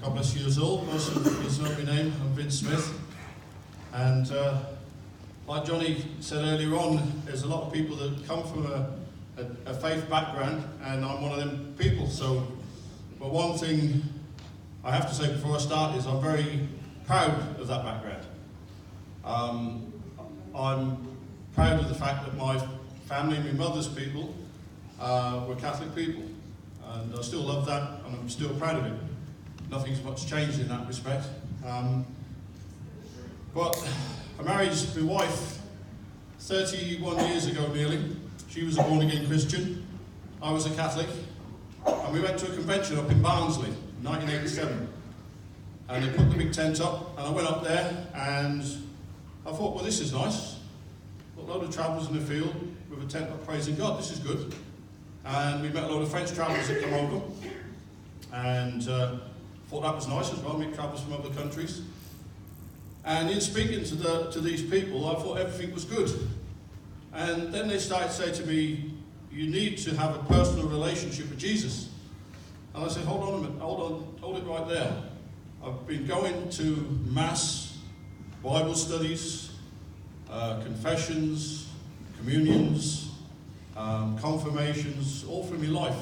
God bless you as all. Most of you know my name. I'm Vince Smith. And like Johnny said earlier on, there's a lot of people that come from a faith background, and I'm one of them people. So, but one thing I have to say before I start is I'm very proud of that background. I'm proud of the fact that my family, my mother's people, were Catholic people. And I still love that, and I'm still proud of it. Nothing's much changed in that respect. But I married my wife 31 years ago nearly. She was a born-again Christian. I was a Catholic. And we went to a convention up in Barnsley in 1987. And they put the big tent up, and I went up there, and I thought, well, this is nice. Got a load of travellers in the field with a tent up praising God. This is good. And we met a load of French travellers that come over, and thought that was nice as well, meet travellers from other countries. And in speaking to these people, I thought everything was good. And then they started to say to me, you need to have a personal relationship with Jesus. And I said, hold on a minute, hold it right there. I've been going to Mass, Bible studies, confessions, communions, confirmations, all through my life.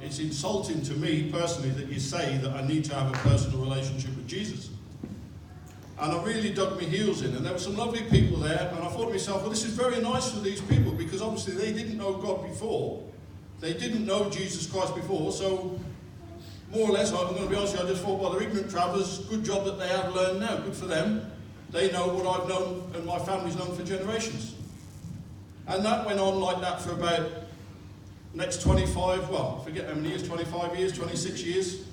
It's insulting to me personally that you say that I need to have a personal relationship with Jesus. And I really dug my heels in, and there were some lovely people there, and I thought to myself, well, this is very nice for these people, because obviously they didn't know God before. They didn't know Jesus Christ before, so more or less, I'm going to be honest with you, I just thought, well, they're ignorant travellers, good job that they have learned now, good for them. They know what I've known and my family's known for generations. And that went on like that for about next 25, well, I forget how many years, 25 years, 26 years.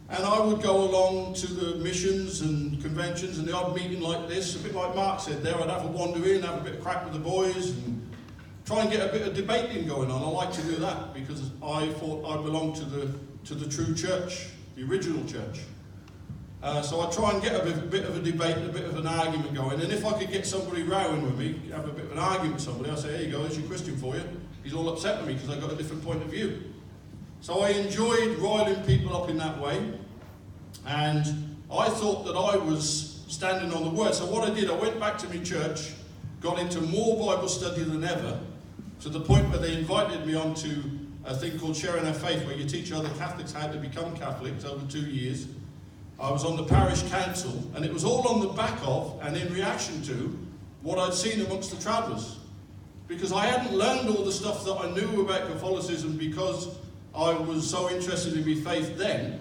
And I would go along to the missions and conventions and the odd meeting like this, a bit like Mark said there. I'd have a wander in, have a bit of crack with the boys, and try and get a bit of debating going on. I like to do that because I thought I belonged to the true church, the original church. So I try and get a bit of a debate, a bit of an argument going. And if I could get somebody rowing with me, have a bit of an argument with somebody, I'd say, here you go, there's your Christian for you. He's all upset with me because I've got a different point of view. So I enjoyed riling people up in that way. And I thought that I was standing on the word. So what I did, I went back to my church, got into more Bible study than ever, to the point where they invited me onto a thing called Sharing Our Faith, where you teach other Catholics how to become Catholics over 2 years. I was on the parish council, and it was all on the back of and in reaction to what I'd seen amongst the travellers. Because I hadn't learned all the stuff that I knew about Catholicism because I was so interested in my faith then.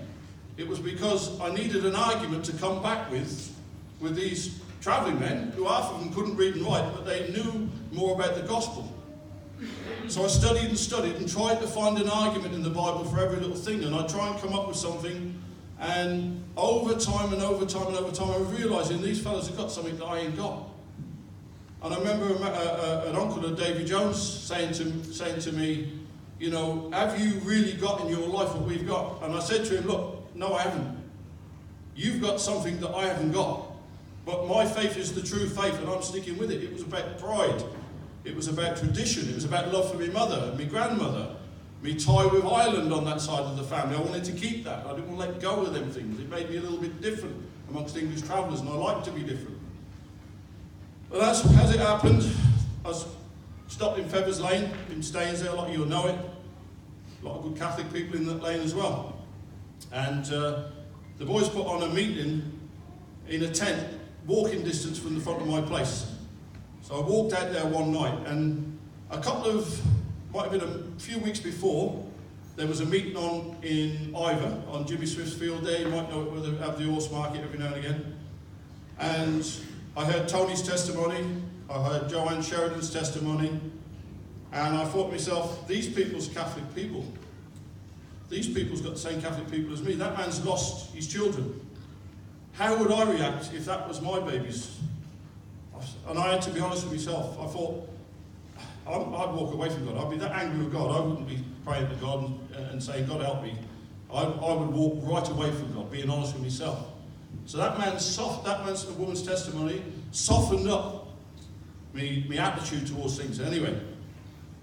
It was because I needed an argument to come back with these travelling men, who half of them couldn't read and write, but they knew more about the gospel. So I studied and tried to find an argument in the Bible for every little thing, and I'd try and come up with something. And over time, I was realising these fellows have got something that I ain't got. And I remember an uncle of Davy Jones saying to me, you know, have you really got in your life what we've got? And I said to him, look, no, I haven't. You've got something that I haven't got. But my faith is the true faith, and I'm sticking with it. It was about pride. It was about tradition. It was about love for my mother and my grandmother. Me tie with Ireland on that side of the family. I wanted to keep that. I didn't want to let go of them things. It made me a little bit different amongst English travellers, and I like to be different. But as it happened, I was stopped in Feathers Lane in Staines there. A lot of you will know it. A lot of good Catholic people in that lane as well. And the boys put on a meeting in a tent, walking distance from the front of my place. So I walked out there one night, and might have been a few weeks before, there was a meeting on in Ivor, on Jimmy Swift's field there. You might know it, where they have the horse market every now and again. And I heard Tony's testimony, I heard Joanne Sheridan's testimony, and I thought to myself, these people's Catholic people. These people's got the same Catholic people as me. That man's lost his children. How would I react if that was my babies? And I had to be honest with myself. I thought, I'd walk away from God. I'd be that angry with God. I wouldn't be praying to God and saying, God help me. I would walk right away from God, being honest with myself. So that woman's testimony softened up my attitude towards things. Anyway,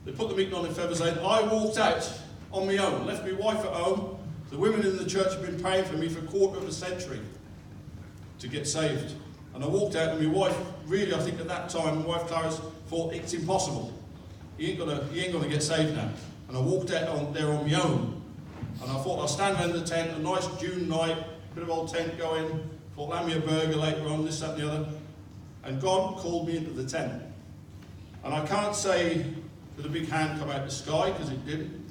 they put the meeting on in Feathers Lane. I walked out on my own, left my wife at home, The women in the church have been praying for me for a quarter of a century to get saved. And I walked out, and my wife, really, I think at that time, my wife Clarice thought, it's impossible. He ain't gonna get saved now. And I walked out there on my own. And I thought, I'll stand around the tent, a nice June night, bit of old tent going, thought, I'll have me a burger later on, this, that, and the other. And God called me into the tent. And I can't say that a big hand come out the sky, because it didn't.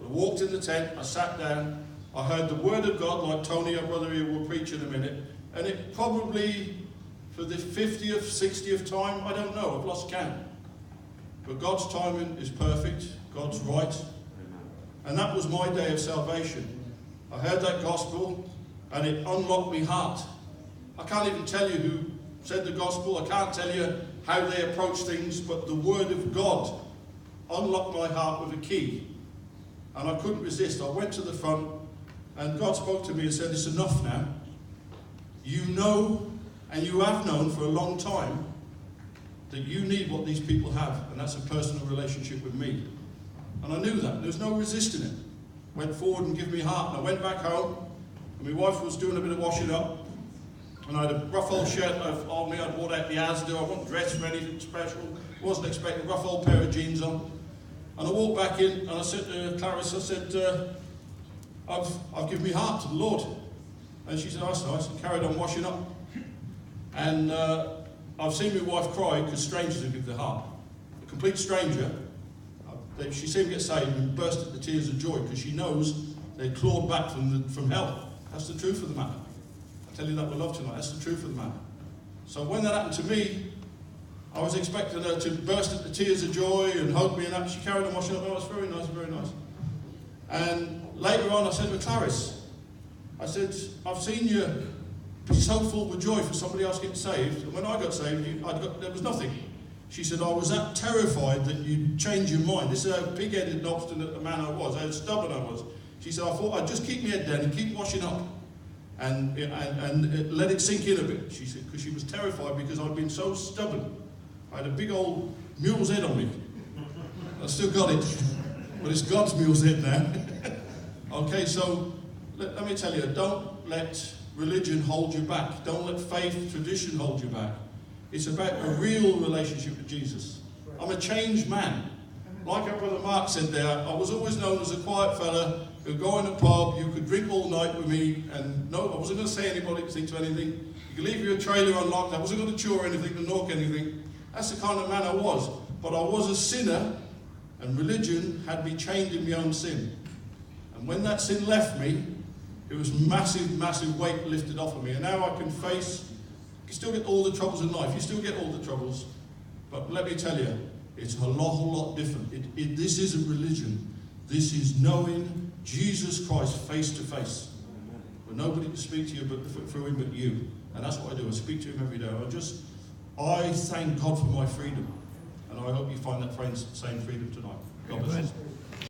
But I walked in the tent, I sat down, I heard the word of God, like Tony, our brother here, will preach in a minute. And it probably, for the 50th, 60th time, I don't know, I've lost count. But God's timing is perfect, God's right. And that was my day of salvation. I heard that gospel, and it unlocked my heart. I can't even tell you who said the gospel, I can't tell you how they approach things, but the word of God unlocked my heart with a key. And I couldn't resist. I went to the front, and God spoke to me and said, it's enough now. You know, and you have known for a long time, that you need what these people have, and that's a personal relationship with me. And I knew that. There was no resisting it. Went forward and gave me heart. And I went back home, and my wife was doing a bit of washing up. And I had a rough old shirt on me. I'd bought out the Asda. I wasn't dressed for anything special. Wasn't expecting a rough old pair of jeans on. And I walked back in, and I said to Clarice, I said, I've given my heart to the Lord. And she said, oh, that's nice. And carried on washing up. And I've seen my wife cry because strangers have given their heart. A complete stranger. She seemed to get saved and burst into tears of joy because she knows they clawed back from hell. That's the truth of the matter. I tell you that with love tonight. That's the truth of the matter. So when that happened to me, I was expecting her to burst into tears of joy and hug me and that. She carried on washing up. Oh, it's very nice, very nice. And later on, I said to Clarice, I said, I've seen you be so full with joy for somebody else getting saved. And when I got saved, there was nothing. She said, I was that terrified that you'd change your mind. This is how big-headed and obstinate a man I was, how stubborn I was. She said, I thought I'd just keep my head down and keep washing up and let it sink in a bit. She said, because she was terrified because I'd been so stubborn. I had a big old mule's head on me. I still got it, but it's God's mule's head now. Okay, so let me tell you, don't let religion hold you back. Don't let faith, tradition hold you back. It's about a real relationship with Jesus. I'm a changed man. Like our brother Mark said there, I was always known as a quiet fella who'd go in a pub, you could drink all night with me, and no, I wasn't going to say anything to anything. You could leave your trailer unlocked, I wasn't going to chew anything, to knock anything. That's the kind of man I was. But I was a sinner, and religion had me chained in my own sin. And when that sin left me, it was massive, massive weight lifted off of me. And now I can face. You still get all the troubles in life. You still get all the troubles. But let me tell you, it's a whole lot different. This isn't religion. This is knowing Jesus Christ face to face. But nobody can speak to you through him but you. And that's what I do. I speak to him every day. I thank God for my freedom. And I hope you find that same freedom tonight. God bless you.